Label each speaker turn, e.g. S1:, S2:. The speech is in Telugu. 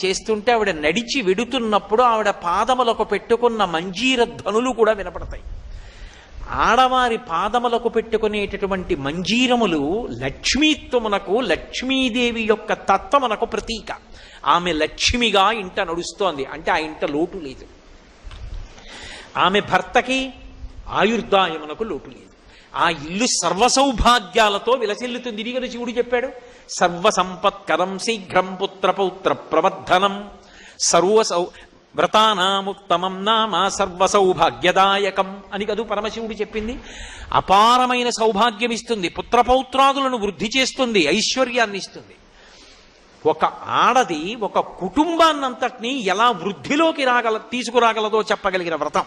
S1: చేస్తుంటే ఆవిడ నడిచి వెడుతున్నప్పుడు ఆవిడ పాదములకు పెట్టుకున్న మంజీర ధ్వనులు కూడా వినపడతాయి. ఆడవారి పాదములకు పెట్టుకునేటటువంటి మంజీరములు లక్ష్మీత్వమునకు, లక్ష్మీదేవి యొక్క తత్వమునకు ప్రతీక. ఆమె లక్ష్మిగా ఇంట నడుస్తోంది అంటే ఆ ఇంట లోటు లేదు. ఆమె భర్తకి ఆయుర్దాయమునకు లోటు లేదు. ఆ ఇల్లు సర్వసౌభాగ్యాలతో విలసిల్లుతుంది. ఇది కదా శివుడు చెప్పాడు, సర్వసంపత్కరం శీఘ్రం పుత్రపౌత్ర ప్రవర్ధనం వ్రతానాముత్తమం నామ సర్వసౌభాగ్యదాయకం అని కదూ పరమశివుడు చెప్పింది. అపారమైన సౌభాగ్యం ఇస్తుంది, పుత్రపౌత్రాదులను వృద్ధి చేస్తుంది, ఐశ్వర్యాన్ని ఇస్తుంది. ఒక ఆడది ఒక కుటుంబాన్నంతటినీ ఎలా వృద్ధిలోకి తీసుకురాగలదో చెప్పగలిగిన వ్రతం.